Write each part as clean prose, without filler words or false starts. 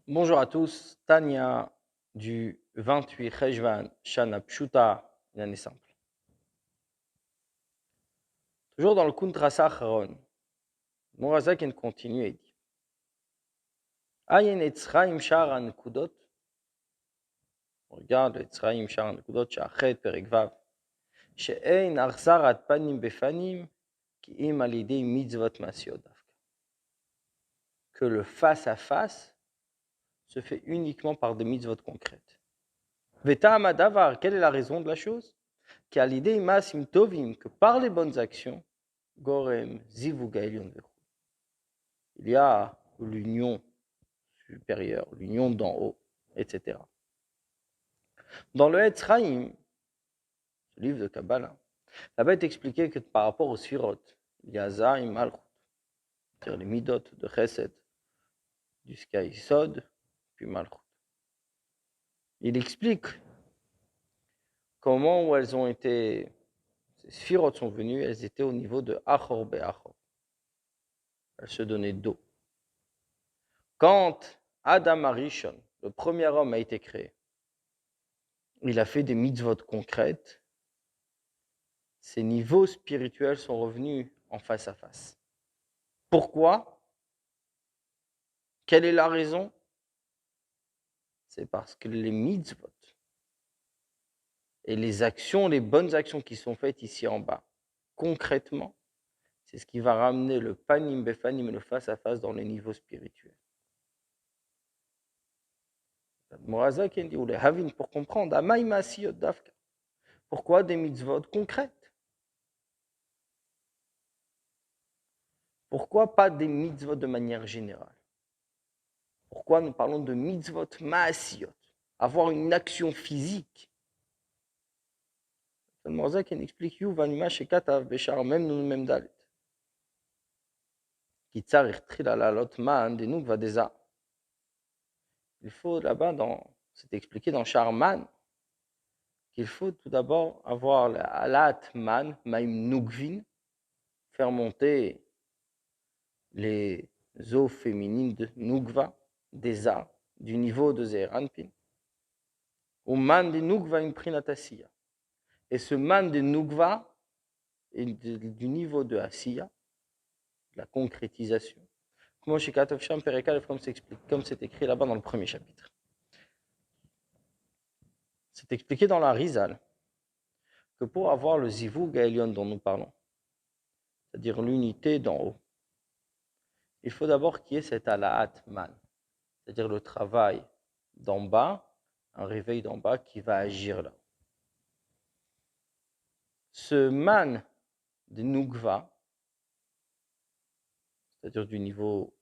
Bonjour à tous, Tania du 28 Cheshvan Shana Pshuta, une année simple. Toujours dans le Kuntrasa Acharon, Morazak continue et dit Ayen Etzraim Shara Nekudot. On regarde Etzraim Shara Nekudot, Shachet Perekvav, She'ein Arzarat Panim Befanim, Ki Im Alidei Mitzvot Masiot Dafka. Que le face-à-face se fait uniquement par des mitzvot concrètes. Veta Amadavar, quelle est la raison de la chose? Qui a l'idée Masim Tovim, que par les bonnes actions, Gorem, Zivuga Elion Vechu. Il y a l'union supérieure, l'union d'en haut, etc. Dans le Etzraim, ce livre de Kabbalah, là-bas est expliqué que par rapport au Sfirot, il y a Zaim Malchut, c'est-à-dire les Midot de Chesed, jusqu'à Isod, puis Malchut. Il explique comment où elles ont été, ces Sfirot sont venues, elles étaient au niveau de Achor Be'achor. Elles se donnaient dos. Quand Adam Arishon, le premier homme, a été créé, il a fait des mitzvot concrètes, ses niveaux spirituels sont revenus en face à face. Pourquoi? Quelle est la raison? C'est parce que les mitzvot et les actions, les bonnes actions qui sont faites ici en bas, concrètement, c'est ce qui va ramener le panim befanim, le face à face dans les niveaux spirituels. Morazak dit, ou les havin, pour comprendre, Amay Masiyot Dafka. Pourquoi des mitzvot concrètes? Pourquoi pas des mitzvot de manière générale? Pourquoi nous parlons de mitzvot ma'asiyot? Avoir une action physique. Le Morzak explique Yuvanima shekatav beshar mem nun mem dalet. Ki tzarich trila lalot man denuk vadeza. Il faut là-bas, c'est expliqué dans Charman, qu'il faut tout d'abord avoir la alat man, maim nukvin, faire monter les eaux féminines de nukva, des A, du niveau de Zeranpin. Ou man de nukva imprinatasiya. Et ce man de nukva est du niveau de asiya, la concrétisation. Comme c'est écrit là-bas dans le premier chapitre. C'est expliqué dans la Rizal que pour avoir le zivug Elion dont nous parlons, c'est-à-dire l'unité d'en haut, il faut d'abord qu'il y ait cet alaat man, c'est-à-dire le travail d'en bas, un réveil d'en bas qui va agir là. Ce man de Nukva, c'est-à-dire du niveau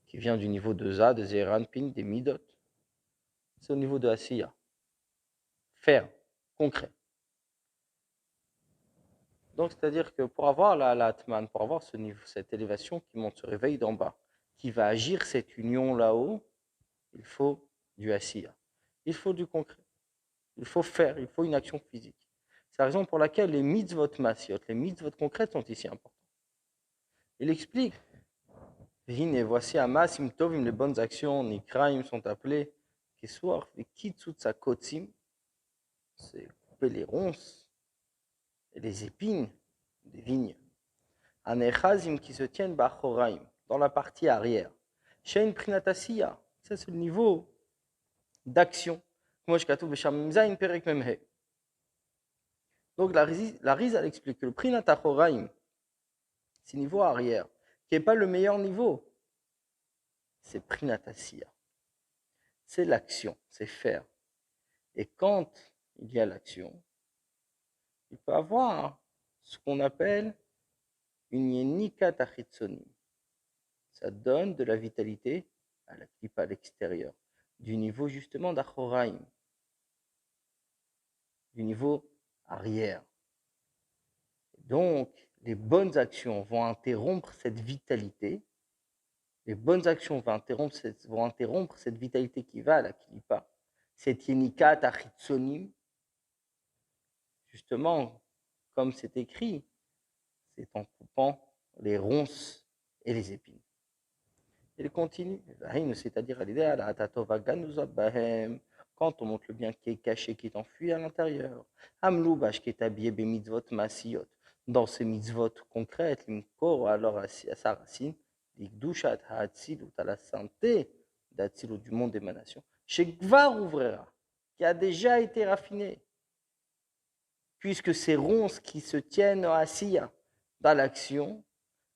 qui vient du niveau de Za, des Zeranpin, des Midot, c'est au niveau de Asiya. Faire, concret. Donc, c'est-à-dire que pour avoir l'Atman, pour avoir ce niveau, cette élévation qui monte, ce réveil d'en bas, qui va agir cette union là-haut, il faut du Asiya. Il faut du concret. Il faut faire, il faut une action physique. C'est la raison pour laquelle les mitzvot masiot, les mitzvot concrètes sont ici importants. Il explique, et voici Amasim Tovim, les bonnes actions, Nikraim sont appelées, Keswar, Kitsutsa Kotsim, c'est couper les ronces et les épines des vignes. Anechazim qui se tiennent Bachoraim, dans la partie arrière. Shein Prinatasiya, ça c'est le niveau d'action. Donc la Riz, elle explique que le Prinatachoraim, c'est niveau arrière, qui n'est pas le meilleur niveau. C'est Prinatasiya. C'est l'action, c'est faire. Et quand il y a l'action, il peut avoir ce qu'on appelle une yenika tachitsonim. Ça donne de la vitalité à la clip à l'extérieur, du niveau justement d'achoraim, du niveau arrière. Donc, les bonnes actions vont interrompre cette vitalité. Les bonnes actions vont interrompre cette vitalité qui va à la klipa, cette yenika tachitsonim. Justement, comme c'est écrit, c'est en coupant les ronces et les épines. Il continue, c'est-à-dire quand on montre le bien qui est caché, qui est enfui à l'intérieur. Amloubash qui est habillé mitzvot masiyot. Dans ces mitzvot concrètes, l'imkor alors à sa racine, l'ikdushat ha'atzilut, à la santé d'Atzilut du monde d'émanation, chez Gvar ouvrera, qui a déjà été raffiné, puisque ces ronces qui se tiennent à Asiya, dans l'action,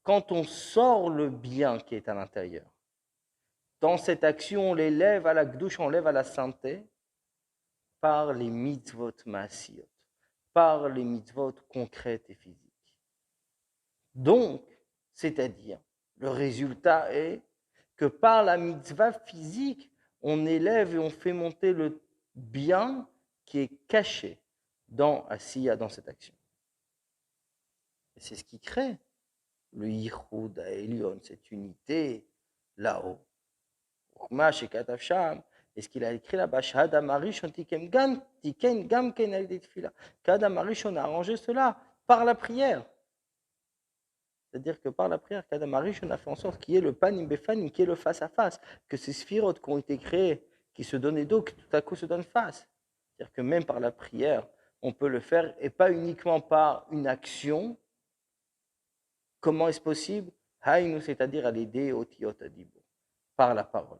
quand on sort le bien qui est à l'intérieur, dans cette action, on l'élève à la gdouche, on l'élève à la santé par les mitzvot maasiyot, par les mitzvot concrètes et physiques. Donc, c'est-à-dire, le résultat est que par la mitzvah physique, on élève et on fait monter le bien qui est caché dans Asiya, dans cette action. Et c'est ce qui crée le Yichud Elion, cette unité là-haut. Et ce qu'il a écrit là-bas, qu'Adam Arishon a arrangé cela par la prière. C'est-à-dire que par la prière, qu'Adam Arishon a fait en sorte qu'il y ait le panim befanim, qu'il y ait le face-à-face, que ces sphirotes qui ont été créées, qui se donnaient dos, qui tout à coup se donnent face. C'est-à-dire que même par la prière, on peut le faire, et pas uniquement par une action. Comment est-ce possible? Haïnu, c'est-à-dire à l'aider au tiyot adibo, par la parole.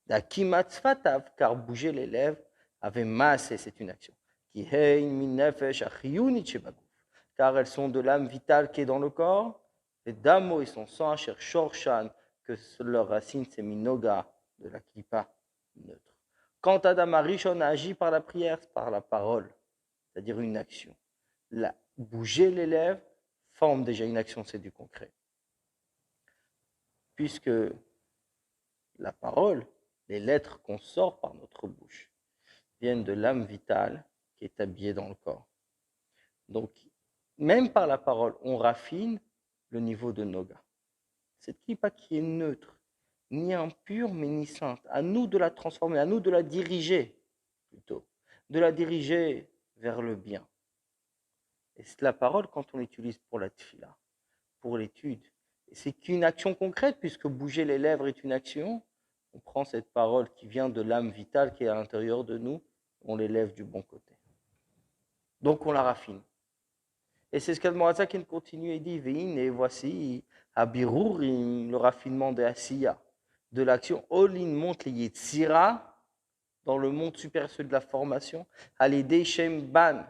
D'Akimatzfatav, car bouger les lèvres, avait massé, c'est une action. Qui hein min nefesh achiyunit shebaguf, car elles sont de l'âme vitale qui est dans le corps, et d'amo et son sang, cher shorshan, que leur racine c'est minoga, de la klipa neutre. Quand Adam Arishon a agi par la prière, par la parole, c'est-à-dire une action. Bouger les lèvres forme déjà une action, c'est du concret. Puisque la parole, les lettres qu'on sort par notre bouche, viennent de l'âme vitale qui est habillée dans le corps. Donc, même par la parole, on raffine le niveau de Noga. Cette clipa qui est neutre, ni impure, mais ni sainte. À nous de la transformer, à nous de la diriger, plutôt. De la diriger vers le bien. Et c'est la parole, quand on l'utilise pour la tfila, pour l'étude, c'est qu'une action concrète, puisque bouger les lèvres est une action. On prend cette parole qui vient de l'âme vitale qui est à l'intérieur de nous, on l'élève du bon côté. Donc on la raffine. Et c'est ce qu'Admoraza qui continue et dit, et voici, Abirurim, le raffinement de Asiya, de l'action, Olin monte les Yetzira, dans le monde supérieur, celui de la formation, Alidei Shem Ban,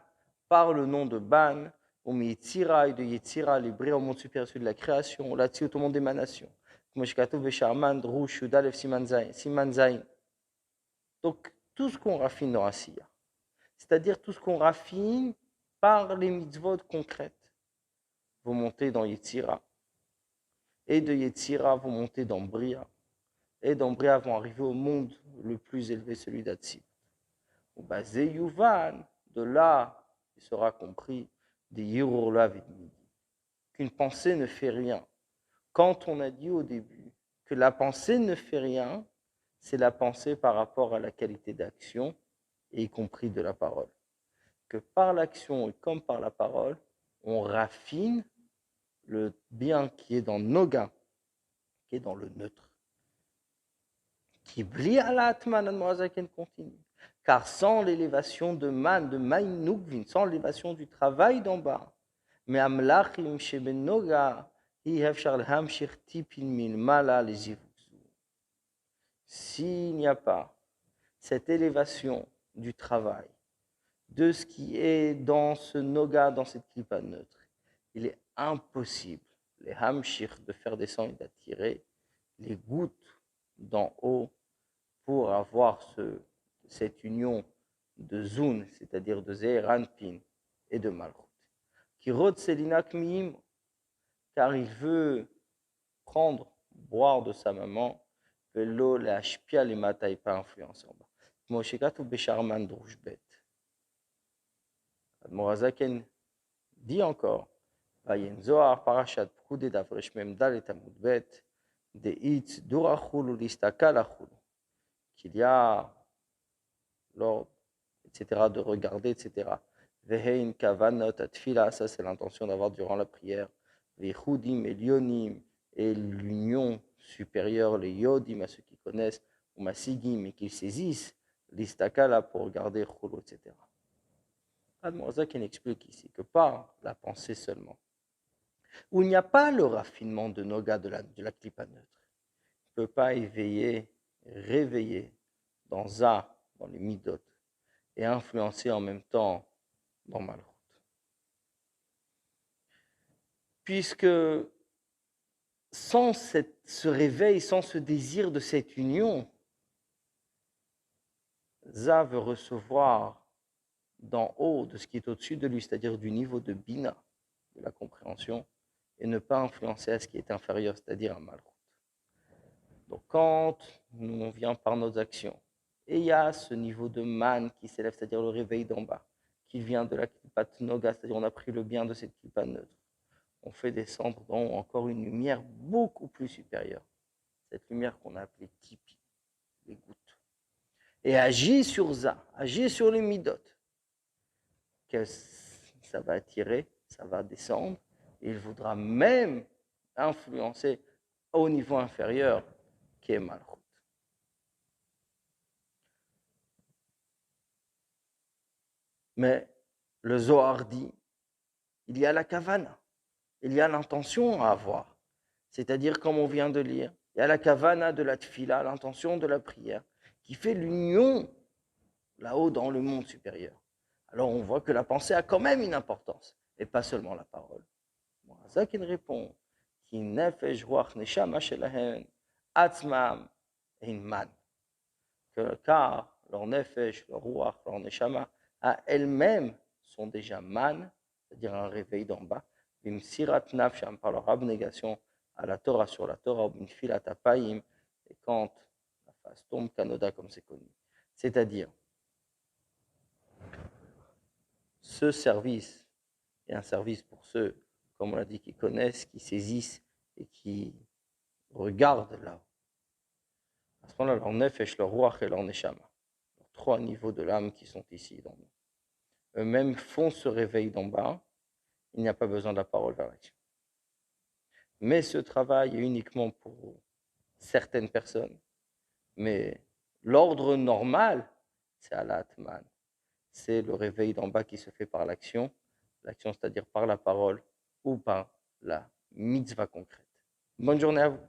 par le nom de Ban, au Yetzira et de Yetzira, les bris au monde supérieur, celui de la création, là-dessus au monde d'émanation. Donc, tout ce qu'on raffine dans Asiya, c'est-à-dire tout ce qu'on raffine par les mitzvot concrètes, vous montez dans Yetzira, et de Yetzira, vous montez dans Bria, et dans Bria, vont arriver au monde le plus élevé, celui d'Atsilut. Basé Yuvan, de là, il sera compris des Yirurlav et qu'une pensée ne fait rien. Quand on a dit au début que la pensée ne fait rien, c'est la pensée par rapport à la qualité d'action, et y compris de la parole. Que par l'action et comme par la parole, on raffine le bien qui est dans Noga, qui est dans le neutre. Qui blie à l'atman, continue. Car sans l'élévation de man, de maïnougvin, sans l'élévation du travail d'en bas, mais amlachim sheben Noga, s'il n'y a pas cette élévation du travail, de ce qui est dans ce Noga, dans cette clipa neutre, il est impossible, les hamshir, de faire descendre et d'attirer les gouttes d'en haut pour avoir cette union de Zun, c'est-à-dire de Zeranpin et de Malchut. Qui rod Selinak Miim, car il veut prendre, boire de sa maman, velo la ashpia les mata et pas influencer en bas. Moshekatu Besharman Drushbet. Admorazaken dit encore, Vayen Zohar Parashat Pkude Davresh Memdal et Amudbet, de Itz Durachulu Listakalachulu, qu'il y a l'ordre, etc., de regarder, etc. Vehein kavanot atfila, ça c'est l'intention d'avoir durant la prière. Vechudim elionim, et l'union supérieurs, les yodim, à ceux qui connaissent, ou masigim, et qui saisissent l'istakala pour regarder Kholo, etc. Admorazak explique ici que par la pensée seulement, où il n'y a pas le raffinement de Noga de la clipa neutre, ne peut pas éveiller, réveiller dans dans les midot, et influencer en même temps dans Malchut. Puisque sans ce réveil, sans ce désir de cette union, Za veut recevoir d'en haut, de ce qui est au-dessus de lui, c'est-à-dire du niveau de Bina, de la compréhension, et ne pas influencer à ce qui est inférieur, c'est-à-dire à Malchut. Donc quand on vient par nos actions, et il y a ce niveau de man qui s'élève, c'est-à-dire le réveil d'en bas, qui vient de la Klipat Noga, c'est-à-dire on a pris le bien de cette Klipa neutre, on fait descendre dans encore une lumière beaucoup plus supérieure, cette lumière qu'on a appelée Tipi, les gouttes. Et agit sur ça, agit sur les midot, que ça va attirer, ça va descendre, et il voudra même influencer au niveau inférieur, qui est Malchut. Mais le Zohar dit, il y a la kavana, il y a l'intention à avoir. C'est-à-dire, comme on vient de lire, il y a la kavana de la tfila, l'intention de la prière, qui fait l'union là-haut dans le monde supérieur. Alors on voit que la pensée a quand même une importance, et pas seulement la parole. Zakin répond, Ki nefesh ruach neshama shelahen atzmam man. Car leur nefesh, leur ruach, leur neshama, à elles-mêmes sont déjà man, c'est-à-dire un réveil d'en bas, bimsirat nafsham, par leur abnégation à la Torah sur la Torah, ou bimfilat apayim, et quand la face tombe, kanoda comme c'est connu. C'est-à-dire, ce service est un service pour ceux, comme on l'a dit, qui connaissent, qui saisissent et qui regardent là. À ce moment-là, leur nefesh, leur ruach et leur neshama, les trois niveaux de l'âme qui sont ici dans nous, eux-mêmes font ce réveil d'en bas. Il n'y a pas besoin de la parole vers l'action. Mais ce travail est uniquement pour certaines personnes. Mais l'ordre normal, c'est à l'Atman. C'est le réveil d'en bas qui se fait par l'action. L'action, c'est-à-dire par la parole ou par la mitzvah concrète. Bonne journée à vous.